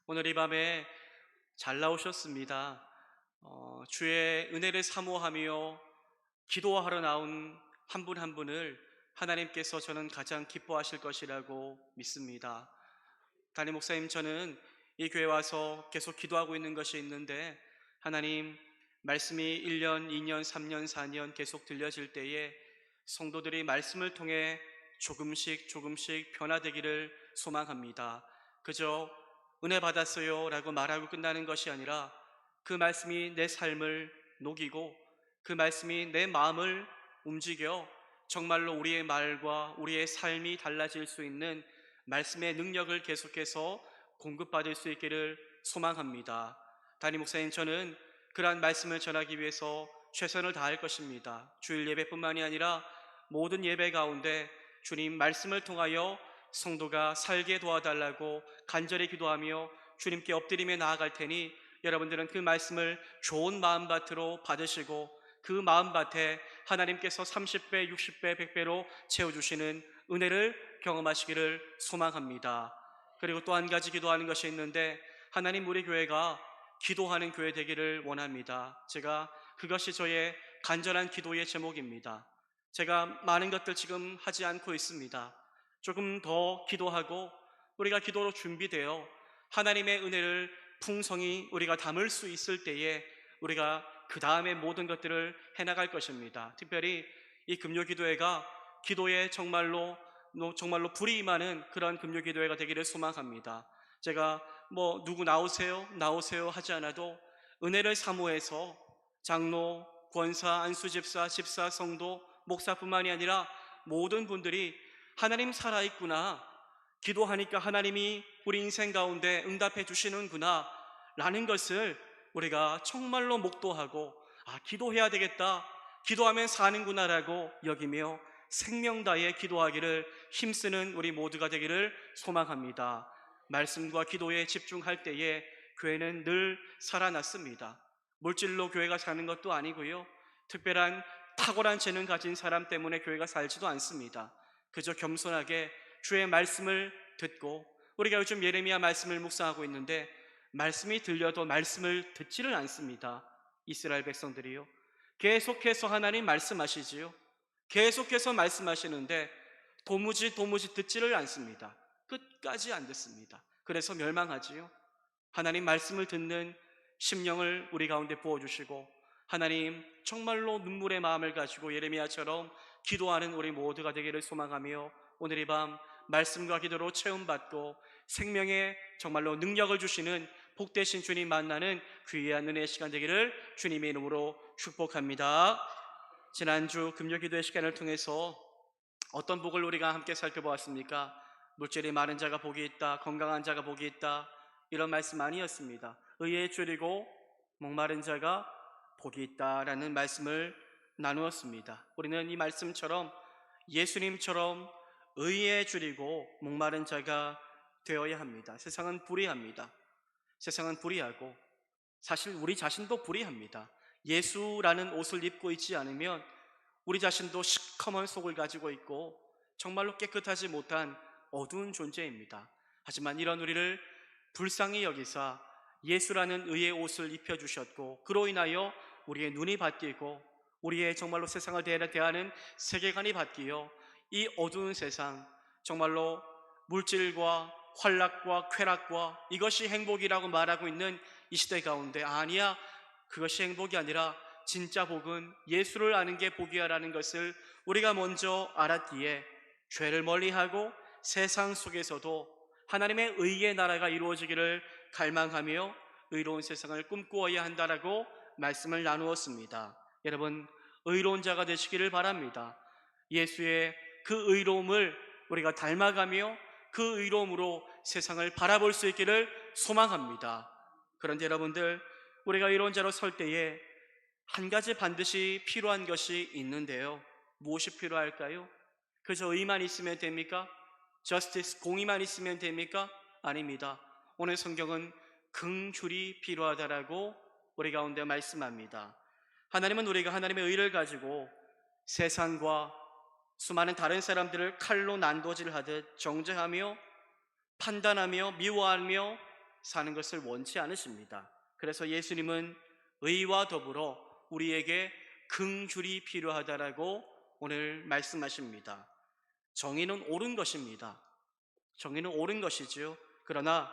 오늘 이 밤에 잘 나오셨습니다. 주의 은혜를 사모하며 기도하러 나온 한 분 한 분을 하나님께서 저는 가장 기뻐하실 것이라고 믿습니다. 담임 목사님, 저는 이 교회 와서 계속 기도하고 있는 것이 있는데, 하나님 말씀이 1년, 2년, 3년, 4년 계속 들려질 때에 성도들이 말씀을 통해 조금씩 조금씩 변화되기를 소망합니다. 그저 은혜 받았어요 라고 말하고 끝나는 것이 아니라 그 말씀이 내 삶을 녹이고 그 말씀이 내 마음을 움직여 정말로 우리의 말과 우리의 삶이 달라질 수 있는 말씀의 능력을 계속해서 공급받을 수 있기를 소망합니다. 담임 목사님, 저는 그러한 말씀을 전하기 위해서 최선을 다할 것입니다. 주일 예배뿐만이 아니라 모든 예배 가운데 주님 말씀을 통하여 성도가 살게 도와달라고 간절히 기도하며 주님께 엎드리며 나아갈 테니, 여러분들은 그 말씀을 좋은 마음밭으로 받으시고 그 마음밭에 하나님께서 30배, 60배, 100배로 채워주시는 은혜를 경험하시기를 소망합니다. 그리고 또 한 가지 기도하는 것이 있는데, 하나님, 우리 교회가 기도하는 교회 되기를 원합니다. 그것이 저의 간절한 기도의 제목입니다. 제가 많은 것들 지금 하지 않고 있습니다. 조금 더 기도하고 우리가 기도로 준비되어 하나님의 은혜를 풍성히 우리가 담을 수 있을 때에 우리가 그 다음에 모든 것들을 해나갈 것입니다. 특별히 이 금요기도회가 기도에 정말로 불이 임하는 그런 금요기도회가 되기를 소망합니다. 제가 누구 나오세요 나오세요 하지 않아도 은혜를 사모해서 장로, 권사, 안수집사, 집사, 성도, 목사뿐만이 아니라 모든 분들이 하나님 살아있구나, 기도하니까 하나님이 우리 인생 가운데 응답해 주시는구나 라는 것을 우리가 정말로 목도하고, 기도해야 되겠다, 기도하면 사는구나 라고 여기며 생명 다해 기도하기를 힘쓰는 우리 모두가 되기를 소망합니다. 말씀과 기도에 집중할 때에 교회는 늘 살아났습니다. 물질로 교회가 사는 것도 아니고요, 특별한 탁월한 재능 가진 사람 때문에 교회가 살지도 않습니다. 그저 겸손하게 주의 말씀을 듣고, 우리가 요즘 예레미야 말씀을 묵상하고 있는데 말씀이 들려도 말씀을 듣지를 않습니다. 이스라엘 백성들이요, 계속해서 하나님 말씀하시지요, 계속해서 말씀하시는데 도무지 듣지를 않습니다. 끝까지 안 듣습니다. 그래서 멸망하지요. 하나님 말씀을 듣는 심령을 우리 가운데 부어주시고, 하나님 정말로 눈물의 마음을 가지고 예레미야처럼 기도하는 우리 모두가 되기를 소망하며, 오늘 이 밤 말씀과 기도로 체험받고 생명의 정말로 능력을 주시는 복되신 주님 만나는 귀한 은혜의 시간 되기를 주님의 이름으로 축복합니다. 지난주 금요기도의 시간을 통해서 어떤 복을 우리가 함께 살펴보았습니까? 물질이 많은 자가 복이 있다, 건강한 자가 복이 있다, 이런 말씀 아니었습니다. 의에 줄이고 목마른 자가 복이 있다라는 말씀을 나누었습니다. 우리는 이 말씀처럼 예수님처럼 의에 줄이고 목마른 자가 되어야 합니다. 세상은 불의합니다. 세상은 불의하고 사실 우리 자신도 불의합니다. 예수라는 옷을 입고 있지 않으면 우리 자신도 시커먼 속을 가지고 있고 정말로 깨끗하지 못한 어두운 존재입니다. 하지만 이런 우리를 불쌍히 여기사 예수라는 의의 옷을 입혀주셨고, 그로 인하여 우리의 눈이 바뀌고 우리의 정말로 세상을 대하는 세계관이 바뀌어 이 어두운 세상, 정말로 물질과 환락과 쾌락과 이것이 행복이라고 말하고 있는 이 시대 가운데, 아니야, 그것이 행복이 아니라 진짜 복은 예수를 아는 게 복이야 라는 것을 우리가 먼저 알았기에 죄를 멀리하고 세상 속에서도 하나님의 의의 나라가 이루어지기를 갈망하며 의로운 세상을 꿈꾸어야 한다라고 말씀을 나누었습니다. 여러분, 의로운 자가 되시기를 바랍니다. 예수의 그 의로움을 우리가 닮아가며 그 의로움으로 세상을 바라볼 수 있기를 소망합니다. 그런데 여러분들, 우리가 의로운 자로 설 때에 한 가지 반드시 필요한 것이 있는데요, 무엇이 필요할까요? 그저 의만 있으면 됩니까? 저스티스, 공의만 있으면 됩니까? 아닙니다. 오늘 성경은 긍휼이 필요하다라고 우리 가운데 말씀합니다. 하나님은 우리가 하나님의 의를 가지고 세상과 수많은 다른 사람들을 칼로 난도질하듯 정죄하며 판단하며 미워하며 사는 것을 원치 않으십니다. 그래서 예수님은 의와 더불어 우리에게 긍휼이 필요하다라고 오늘 말씀하십니다. 정의는 옳은 것입니다. 정의는 옳은 것이지요. 그러나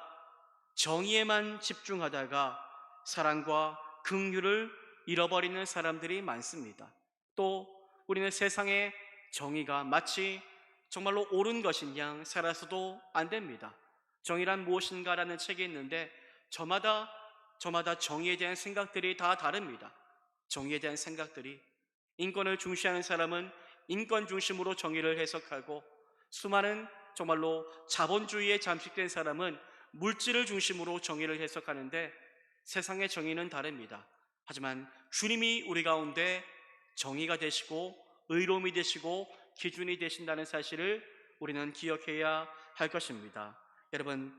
정의에만 집중하다가 사랑과 긍휼을 잃어버리는 사람들이 많습니다. 또 우리는 세상의 정의가 마치 정말로 옳은 것인 양 살아서도 안 됩니다. 정의란 무엇인가라는 책이 있는데 저마다 정의에 대한 생각들이 다 다릅니다. 정의에 대한 생각들이, 인권을 중시하는 사람은 인권 중심으로 정의를 해석하고, 수많은 정말로 자본주의에 잠식된 사람은 물질을 중심으로 정의를 해석하는데, 세상의 정의는 다릅니다. 하지만 주님이 우리 가운데 정의가 되시고 의로움이 되시고 기준이 되신다는 사실을 우리는 기억해야 할 것입니다. 여러분,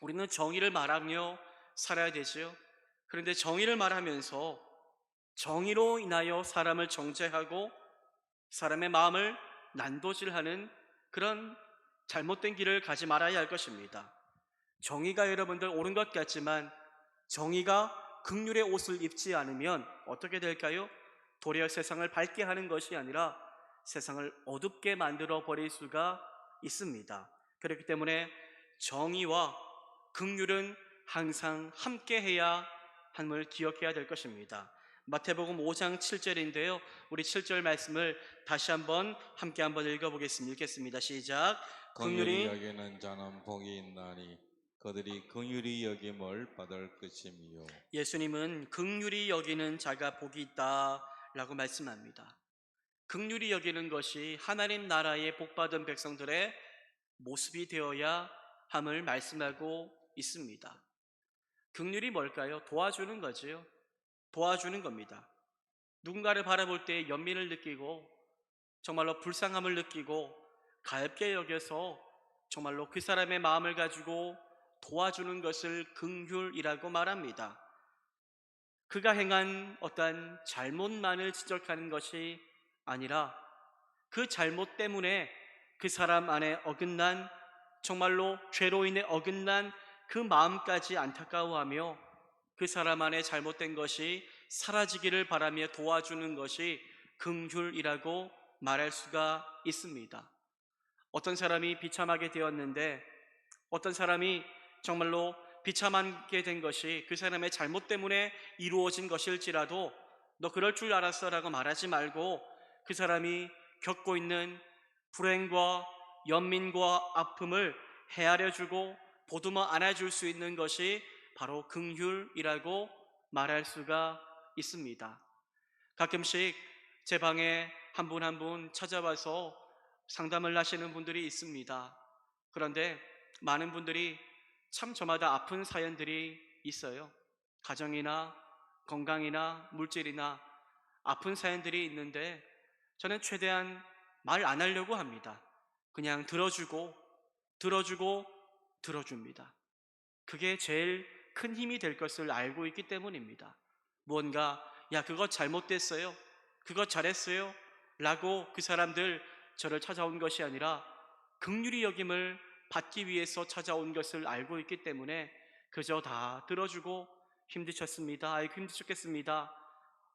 우리는 정의를 말하며 살아야 되지요. 그런데 정의를 말하면서 정의로 인하여 사람을 정죄하고 사람의 마음을 난도질하는 그런 잘못된 길을 가지 말아야 할 것입니다. 정의가 여러분들 옳은 것 같지만 정의가 긍휼의 옷을 입지 않으면 어떻게 될까요? 도리어 세상을 밝게 하는 것이 아니라 세상을 어둡게 만들어 버릴 수가 있습니다. 그렇기 때문에 정의와 긍휼은 항상 함께 해야 함을 기억해야 될 것입니다. 마태복음 5장 7절인데요. 우리 7절 말씀을 다시 함께 읽어보겠습니다. 읽겠습니다. 시작. 긍휼히 긍휼히 여기는 자는 복이 있나니 그들이 긍휼히 여김을 받을 것이미요. 예수님은 긍휼히 여기는 자가 복이 있다라고 말씀합니다. 긍휼히 여기는 것이 하나님 나라의 복받은 백성들의 모습이 되어야 함을 말씀하고 있습니다. 긍휼이 뭘까요? 도와주는 거지요. 도와주는 겁니다. 누군가를 바라볼 때 연민을 느끼고 정말로 불쌍함을 느끼고 가볍게 여겨서 정말로 그 사람의 마음을 가지고 도와주는 것을 긍휼이라고 말합니다. 그가 행한 어떠한 잘못만을 지적하는 것이 아니라 그 잘못 때문에 그 사람 안에 어긋난, 정말로 죄로 인해 어긋난 그 마음까지 안타까워하며 그 사람 안에 잘못된 것이 사라지기를 바라며 도와주는 것이 긍휼이라고 말할 수가 있습니다. 어떤 사람이 비참하게 되었는데, 어떤 사람이 정말로 비참하게 된 것이 그 사람의 잘못 때문에 이루어진 것일지라도 너 그럴 줄 알았어 라고 말하지 말고 그 사람이 겪고 있는 불행과 연민과 아픔을 헤아려주고 보듬어 안아줄 수 있는 것이 바로 긍휼이라고 말할 수가 있습니다. 가끔씩 제 방에 한 분 한 분 찾아와서 상담을 하시는 분들이 있습니다. 그런데 많은 분들이 참 저마다 아픈 사연들이 있어요. 가정이나 건강이나 물질이나 아픈 사연들이 있는데 저는 최대한 말 안 하려고 합니다. 그냥 들어주고 들어줍니다. 그게 제일 큰 힘이 될 것을 알고 있기 때문입니다. 무언가 야 그거 잘못됐어요, 그거 잘했어요 라고 그 사람들 저를 찾아온 것이 아니라 긍휼히 여김을 받기 위해서 찾아온 것을 알고 있기 때문에 그저 다 들어주고 힘드셨습니다, 아이고 힘드셨겠습니다,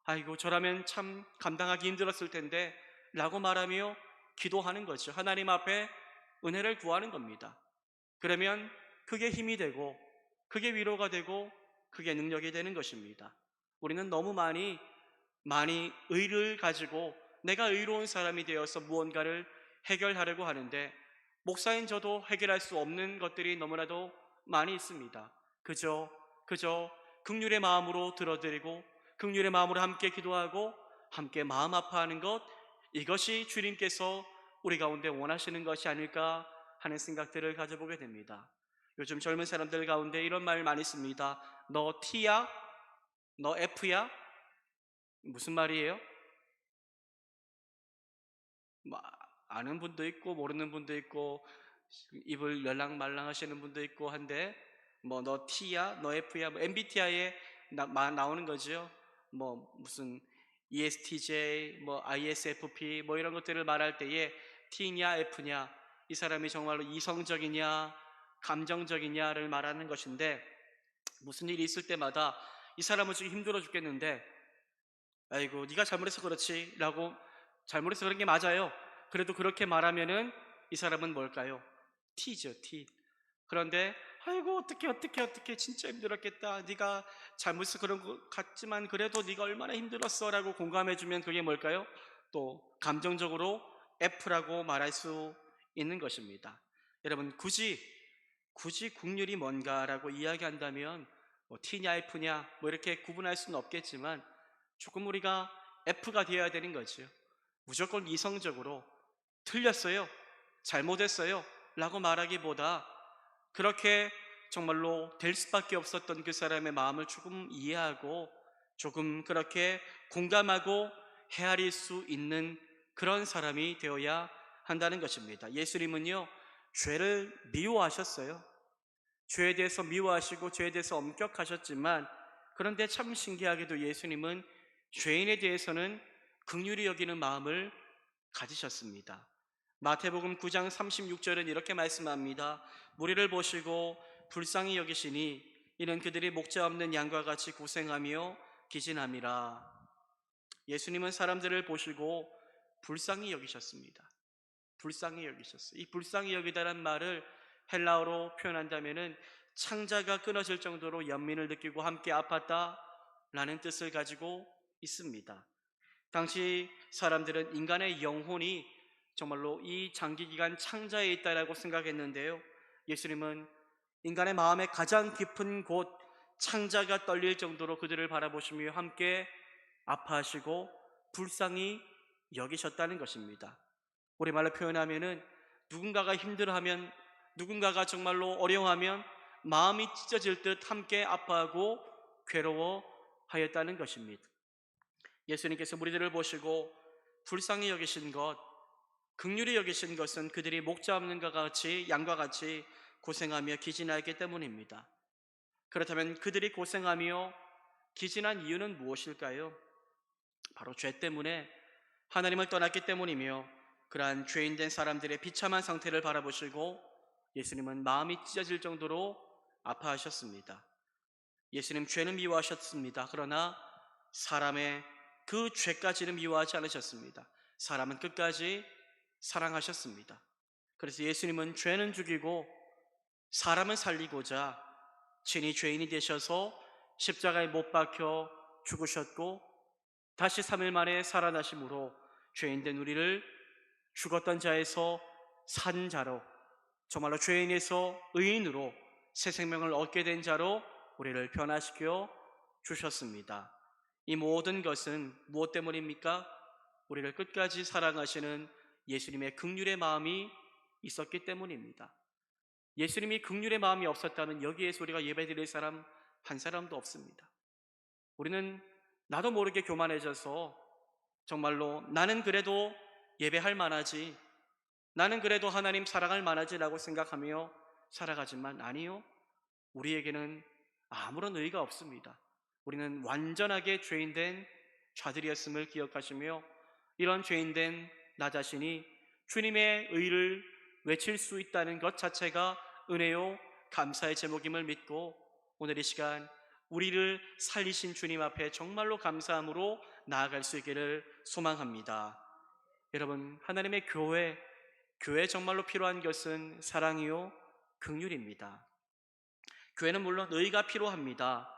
아이고 저라면 참 감당하기 힘들었을 텐데 라고 말하며 기도하는 거죠. 하나님 앞에 은혜를 구하는 겁니다. 그러면 그게 힘이 되고 그게 위로가 되고 그게 능력이 되는 것입니다. 우리는 너무 많이 의를 가지고 내가 의로운 사람이 되어서 무언가를 해결하려고 하는데 목사인 저도 해결할 수 없는 것들이 너무나도 많이 있습니다. 그저 긍휼의 마음으로 들어드리고 긍휼의 마음으로 함께 기도하고 함께 마음 아파하는 것, 이것이 주님께서 우리 가운데 원하시는 것이 아닐까 하는 생각들을 가져보게 됩니다. 요즘 젊은 사람들 가운데 이런 말 많이 씁니다. 너 T야? 너 F야? 무슨 말이에요? 뭐 아는 분도 있고 모르는 분도 있고 입을 열랑말랑 하시는 분도 있고 한데 뭐 너 T야? 너 F야? 뭐 MBTI에 나오는 거죠. 뭐 무슨 ESTJ, 뭐 ISFP 뭐 이런 것들을 말할 때에 T냐 F냐, 이 사람이 정말로 이성적이냐 감정적이냐를 말하는 것인데, 무슨 일이 있을 때마다 이 사람은 지금 힘들어 죽겠는데 아이고 네가 잘못해서 그렇지 라고, 잘못해서 그런 게 맞아요. 그래도 그렇게 말하면은 이 사람은 뭘까요? 티죠, 티. 그런데 아이고 어떻게 진짜 힘들었겠다, 네가 잘못해서 그런 것 같지만 그래도 네가 얼마나 힘들었어 라고 공감해 주면 그게 뭘까요? 또 감정적으로 F라고 말할 수 있는 것입니다. 여러분, 굳이 국률이 뭔가라고 이야기한다면 뭐 T냐 F냐 뭐 이렇게 구분할 수는 없겠지만 조금 우리가 F가 되어야 되는 거죠. 무조건 이성적으로 틀렸어요, 잘못했어요 라고 말하기보다, 그렇게 정말로 될 수밖에 없었던 그 사람의 마음을 조금 이해하고 조금 그렇게 공감하고 헤아릴 수 있는 그런 사람이 되어야 한다는 것입니다. 예수님은요, 죄를 미워하셨어요. 죄에 대해서 미워하시고 죄에 대해서 엄격하셨지만, 그런데 참 신기하게도 예수님은 죄인에 대해서는 긍휼히 여기는 마음을 가지셨습니다. 마태복음 9장 36절은 이렇게 말씀합니다. 무리를 보시고 불쌍히 여기시니 이는 그들이 목자 없는 양과 같이 고생하며 기진함이라. 예수님은 사람들을 보시고 불쌍히 여기셨습니다. 불쌍히 여기셨어요. 이 불쌍히 여기다란 말을 헬라어로 표현한다면은 창자가 끊어질 정도로 연민을 느끼고 함께 아팠다라는 뜻을 가지고 있습니다. 당시 사람들은 인간의 영혼이 정말로 이 장기 기간 창자에 있다라고 생각했는데요. 예수님은 인간의 마음의 가장 깊은 곳 창자가 떨릴 정도로 그들을 바라보시며 함께 아파하시고 불쌍히 여기셨다는 것입니다. 우리말로 표현하면은 누군가가 힘들어하면, 누군가가 정말로 어려워하면 마음이 찢어질 듯 함께 아파하고 괴로워하였다는 것입니다. 예수님께서 무리들을 보시고 불쌍히 여기신 것, 긍휼히 여기신 것은 그들이 목자 없는 것 같이, 양과 같이 고생하며 기진하였기 때문입니다. 그렇다면 그들이 고생하며 기진한 이유는 무엇일까요? 바로 죄 때문에, 하나님을 떠났기 때문이며, 그러한 죄인된 사람들의 비참한 상태를 바라보시고 예수님은 마음이 찢어질 정도로 아파하셨습니다. 예수님 죄는 미워하셨습니다. 그러나 사람의 그 죄까지는 미워하지 않으셨습니다. 사람은 끝까지 사랑하셨습니다. 그래서 예수님은 죄는 죽이고 사람을 살리고자 친히 죄인이 되셔서 십자가에 못 박혀 죽으셨고, 다시 3일 만에 살아나심으로 죄인된 우리를 죽었던 자에서 산 자로, 정말로 죄인에서 의인으로 새 생명을 얻게 된 자로 우리를 변화시켜 주셨습니다. 이 모든 것은 무엇 때문입니까? 우리를 끝까지 사랑하시는 예수님의 긍휼의 마음이 있었기 때문입니다. 예수님이 긍휼의 마음이 없었다면 여기에서 우리가 예배드릴 사람 한 사람도 없습니다. 우리는 나도 모르게 교만해져서 정말로 나는 그래도 예배할 만하지, 나는 그래도 하나님 사랑할 만하지라고 생각하며 살아가지만, 아니요, 우리에게는 아무런 의의가 없습니다. 우리는 완전하게 죄인된 자들이었음을 기억하시며, 이런 죄인된 나 자신이 주님의 의를 외칠 수 있다는 것 자체가 은혜요 감사의 제목임을 믿고, 오늘 이 시간 우리를 살리신 주님 앞에 정말로 감사함으로 나아갈 수 있기를 소망합니다. 여러분, 하나님의 교회 정말로 필요한 것은 사랑이요 긍휼입니다. 교회는 물론 의가 필요합니다.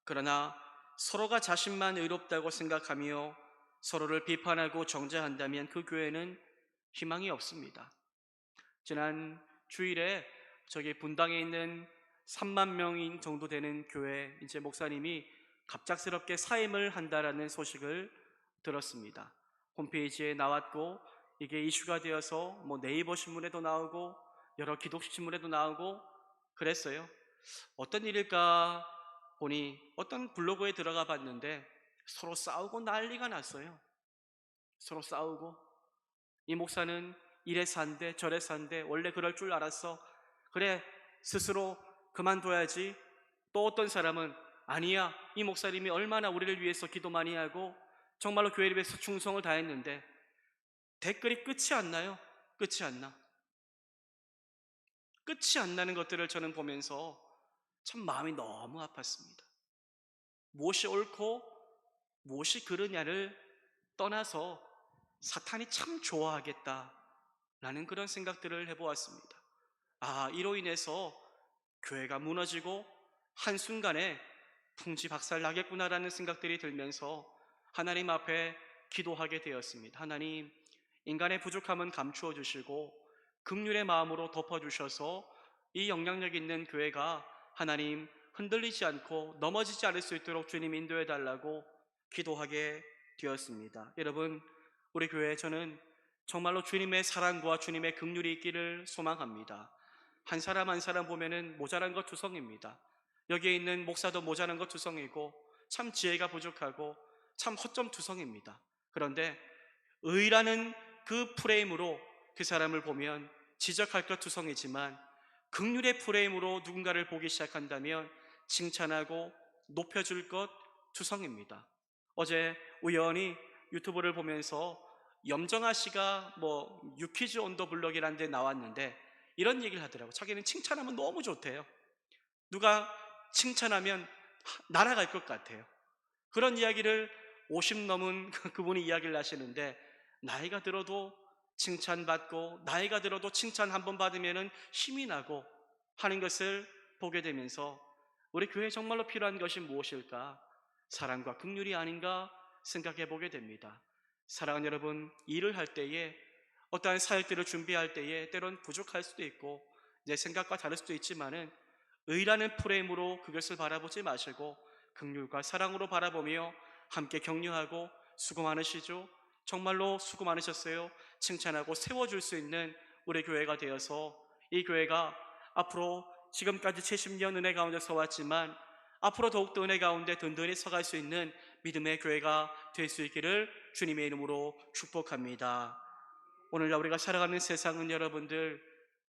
그러나 서로가 자신만 의롭다고 생각하며 서로를 비판하고 정죄한다면 그 교회는 희망이 없습니다. 지난 주일에 저기 분당에 있는 3만 명 정도 되는 교회 이제 목사님이 갑작스럽게 사임을 한다라는 소식을 들었습니다. 홈페이지에 나왔고 이게 이슈가 되어서 뭐 네이버 신문에도 나오고 여러 기독식 신문에도 나오고 그랬어요. 어떤 일일까 보니 어떤 블로그에 들어가 봤는데 서로 싸우고 난리가 났어요. 서로 싸우고, 이 목사는 이래서 안 돼, 저래서 안 돼, 원래 그럴 줄 알았어, 그래 스스로 그만둬야지. 또 어떤 사람은 아니야, 이 목사님이 얼마나 우리를 위해서 기도 많이 하고 정말로 교회를 위해서 충성을 다했는데. 댓글이 끝이 안 나요. 끝이 안 나. 끝이 안 나는 것들을 저는 보면서 참 마음이 너무 아팠습니다. 무엇이 옳고 무엇이 그르냐를 떠나서 사탄이 참 좋아하겠다라는 그런 생각들을 해보았습니다. 이로 인해서 교회가 무너지고 한순간에 풍지박살 나겠구나라는 생각들이 들면서 하나님 앞에 기도하게 되었습니다. 하나님, 인간의 부족함은 감추어 주시고 긍휼의 마음으로 덮어 주셔서 이 영향력 있는 교회가 하나님 흔들리지 않고 넘어지지 않을 수 있도록 주님 인도해 달라고 기도하게 되었습니다. 여러분, 우리 교회 저는 정말로 주님의 사랑과 주님의 긍휼이 있기를 소망합니다. 한 사람 한 사람 보면은 모자란 것 투성입니다. 여기에 있는 목사도 모자란 것 투성이고 참 지혜가 부족하고 참 허점 투성입니다. 그런데 의라는 그 프레임으로 그 사람을 보면 지적할 것 투성이지만 긍휼의 프레임으로 누군가를 보기 시작한다면 칭찬하고 높여줄 것 투성입니다. 어제 우연히 유튜브를 보면서 염정아 씨가 유퀴즈 온 더 블럭이라는 데 나왔는데 이런 얘기를 하더라고. 자기는 칭찬하면 너무 좋대요. 누가 칭찬하면 날아갈 것 같아요. 그런 이야기를 50 넘은 그분이 이야기를 하시는데, 나이가 들어도 칭찬받고 나이가 들어도 칭찬 한번 받으면 힘이 나고 하는 것을 보게 되면서 우리 교회에 정말로 필요한 것이 무엇일까? 사랑과 긍휼이 아닌가 생각해 보게 됩니다. 사랑하는 여러분, 일을 할 때에 어떠한 사역들을 준비할 때에 때론 부족할 수도 있고 내 생각과 다를 수도 있지만은 의라는 프레임으로 그것을 바라보지 마시고 긍휼과 사랑으로 바라보며 함께 격려하고 수고 많으시죠? 정말로 수고 많으셨어요. 칭찬하고 세워줄 수 있는 우리 교회가 되어서 이 교회가 앞으로 지금까지 70년 은혜 가운데 서왔지만 앞으로 더욱더 은혜 가운데 든든히 서갈 수 있는 믿음의 교회가 될 수 있기를 주님의 이름으로 축복합니다. 오늘 우리가 살아가는 세상은 여러분들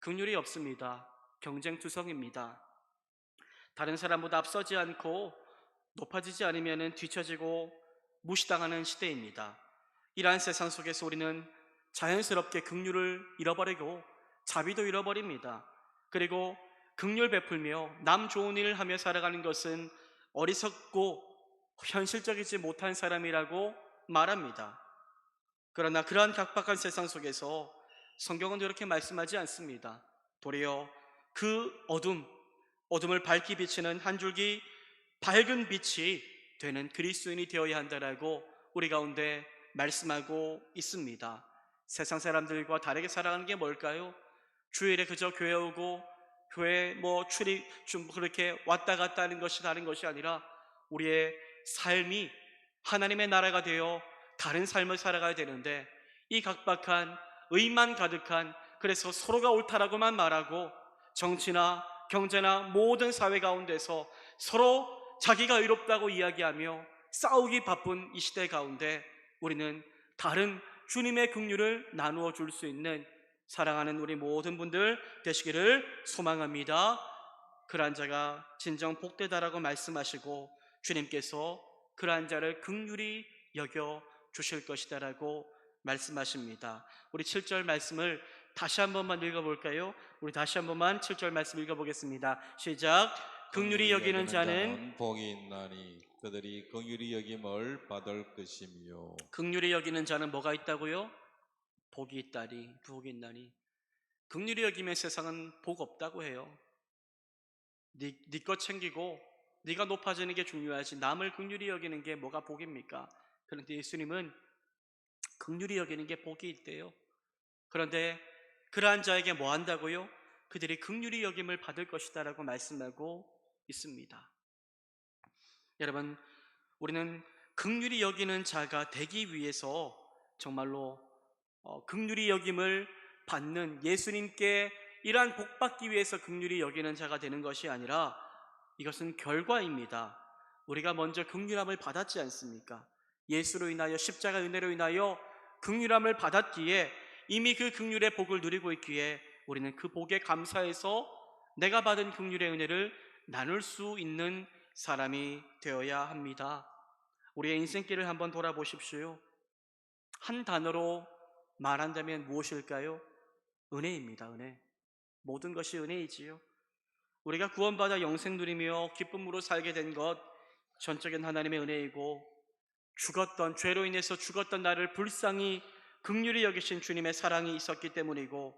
긍휼이 없습니다. 경쟁투성입니다. 다른 사람보다 앞서지 않고 높아지지 않으면 뒤처지고 무시당하는 시대입니다. 이러한 세상 속에서 우리는 자연스럽게 긍휼을 잃어버리고 자비도 잃어버립니다. 그리고 긍휼 베풀며 남 좋은 일을 하며 살아가는 것은 어리석고 현실적이지 못한 사람이라고 말합니다. 그러나 그러한 각박한 세상 속에서 성경은 이렇게 말씀하지 않습니다. 도리어 그 어둠을 밝히 비치는 한 줄기 밝은 빛이 되는 그리스도인이 되어야 한다라고 우리 가운데 말씀하고 있습니다. 세상 사람들과 다르게 살아가는 게 뭘까요? 주일에 그저 교회 오고 교회 출입 좀 그렇게 왔다 갔다 하는 것이 다른 것이 아니라 우리의 삶이 하나님의 나라가 되어 다른 삶을 살아가야 되는데 이 각박한 의만 가득한, 그래서 서로가 옳다라고만 말하고 정치나 경제나 모든 사회 가운데서 서로 자기가 의롭다고 이야기하며 싸우기 바쁜 이 시대 가운데 우리는 다른 주님의 긍휼을 나누어 줄 수 있는 사랑하는 우리 모든 분들 되시기를 소망합니다. 그러한 자가 진정 복되다라고 말씀하시고 주님께서 그러한 자를 긍휼히 여겨 주실 것이다라고 말씀하십니다. 우리 7절 말씀을 다시 한 번만 읽어볼까요? 우리 다시 한 번만 7절 말씀 읽어보겠습니다. 시작. 긍휼히 여기는 자는 복이 있나니 그들이 긍휼히 여김을 받을 것이며. 긍휼히 여기는 자는 뭐가 있다고요? 복이 있다니, 복이 있나니. 긍휼히 여기면 세상은 복 없다고 해요. 네 것 챙기고 네가 높아지는 게 중요하지 남을 긍휼히 여기는 게 뭐가 복입니까? 그런데 예수님은 긍휼히 여기는 게 복이 있대요. 그런데 그러한 자에게 뭐 한다고요? 그들이 긍휼히 여김을 받을 것이다 라고 말씀하고 있습니다. 여러분, 우리는 긍휼히 여기는 자가 되기 위해서 정말로 긍휼히 여김을 받는 예수님께 이러한 복 받기 위해서 긍휼히 여기는 자가 되는 것이 아니라 이것은 결과입니다. 우리가 먼저 긍휼함을 받았지 않습니까? 예수로 인하여 십자가 은혜로 인하여 긍휼함을 받았기에 이미 그 긍휼의 복을 누리고 있기에 우리는 그 복에 감사해서 내가 받은 긍휼의 은혜를 나눌 수 있는 사람이 되어야 합니다. 우리의 인생길을 한번 돌아보십시오. 한 단어로 말한다면 무엇일까요? 은혜입니다. 은혜. 모든 것이 은혜이지요. 우리가 구원받아 영생 누리며 기쁨으로 살게 된 것, 전적인 하나님의 은혜이고, 죄로 인해서 죽었던 나를 불쌍히 긍휼히 여기신 주님의 사랑이 있었기 때문이고,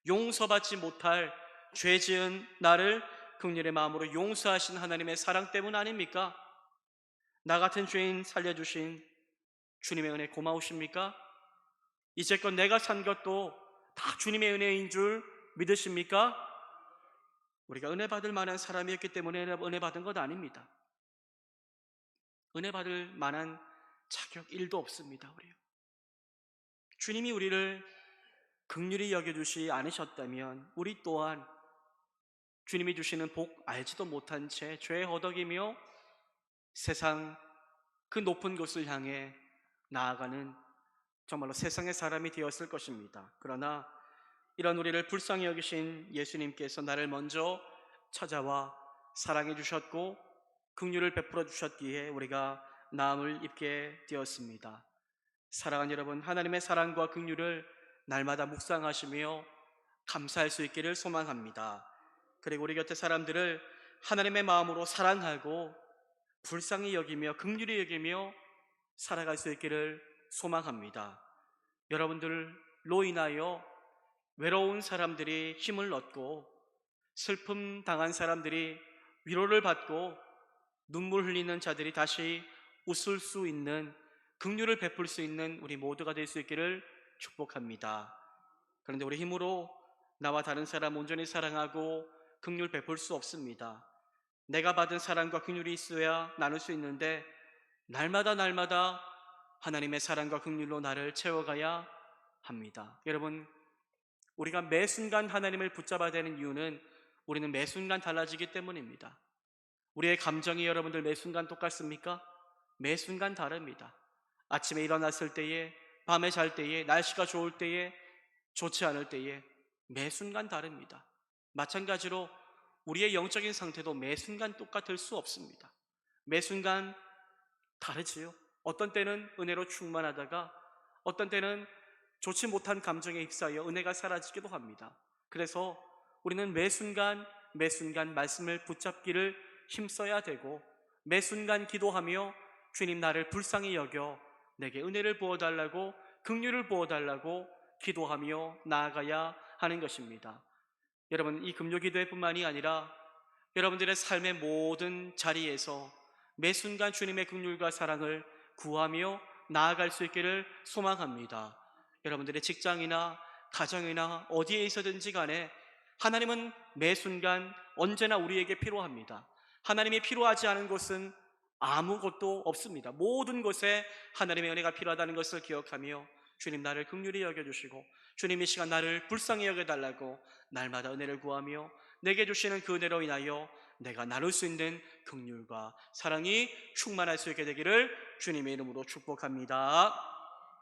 용서받지 못할 죄 지은 나를 긍휼의 마음으로 용서하신 하나님의 사랑 때문 아닙니까? 나 같은 죄인 살려주신 주님의 은혜 고마우십니까? 이제껏 내가 산 것도 다 주님의 은혜인 줄 믿으십니까? 우리가 은혜 받을 만한 사람이었기 때문에 은혜 받은 것 아닙니다. 은혜 받을 만한 자격 1도 없습니다. 우리요. 주님이 우리를 긍휼히 여겨주시 않으셨다면 우리 또한 주님이 주시는 복 알지도 못한 채 죄에 허덕이며 세상 그 높은 곳을 향해 나아가는 정말로 세상의 사람이 되었을 것입니다. 그러나 이런 우리를 불쌍히 여기신 예수님께서 나를 먼저 찾아와 사랑해 주셨고 긍휼을 베풀어 주셨기에 우리가 나음을 입게 되었습니다. 사랑하는 여러분, 하나님의 사랑과 긍휼을 날마다 묵상하시며 감사할 수 있기를 소망합니다. 그리고 우리 곁에 사람들을 하나님의 마음으로 사랑하고 불쌍히 여기며 긍휼히 여기며 살아갈 수 있기를 소망합니다. 여러분들로 인하여 외로운 사람들이 힘을 얻고 슬픔 당한 사람들이 위로를 받고 눈물 흘리는 자들이 다시 웃을 수 있는, 긍휼을 베풀 수 있는 우리 모두가 될 수 있기를 축복합니다. 그런데 우리 힘으로 나와 다른 사람 온전히 사랑하고 긍휼 베풀 수 없습니다. 내가 받은 사랑과 긍휼이 있어야 나눌 수 있는데 날마다 하나님의 사랑과 긍휼로 나를 채워가야 합니다. 여러분, 우리가 매 순간 하나님을 붙잡아야 되는 이유는 우리는 매 순간 달라지기 때문입니다. 우리의 감정이 여러분들 매 순간 똑같습니까? 매 순간 다릅니다. 아침에 일어났을 때에, 밤에 잘 때에, 날씨가 좋을 때에, 좋지 않을 때에 매 순간 다릅니다. 마찬가지로 우리의 영적인 상태도 매 순간 똑같을 수 없습니다. 매 순간 다르지요. 어떤 때는 은혜로 충만하다가 어떤 때는 좋지 못한 감정에 휩싸여 은혜가 사라지기도 합니다. 그래서 우리는 매 순간 말씀을 붙잡기를 힘써야 되고 매 순간 기도하며 주님 나를 불쌍히 여겨 내게 은혜를 부어달라고, 긍휼을 부어달라고 기도하며 나아가야 하는 것입니다. 여러분, 이 금요기도회 뿐만이 아니라 여러분들의 삶의 모든 자리에서 매 순간 주님의 긍휼과 사랑을 구하며 나아갈 수 있기를 소망합니다. 여러분들의 직장이나 가정이나 어디에 있어든지 간에 하나님은 매 순간 언제나 우리에게 필요합니다. 하나님이 필요하지 않은 곳은 아무것도 없습니다. 모든 곳에 하나님의 은혜가 필요하다는 것을 기억하며 주님 나를 긍휼히 여겨주시고 주님 이 시간 나를 불쌍히 여겨달라고 날마다 은혜를 구하며 내게 주시는 그 은혜로 인하여 내가 나눌 수 있는 긍휼과 사랑이 충만할 수 있게 되기를 주님의 이름으로 축복합니다.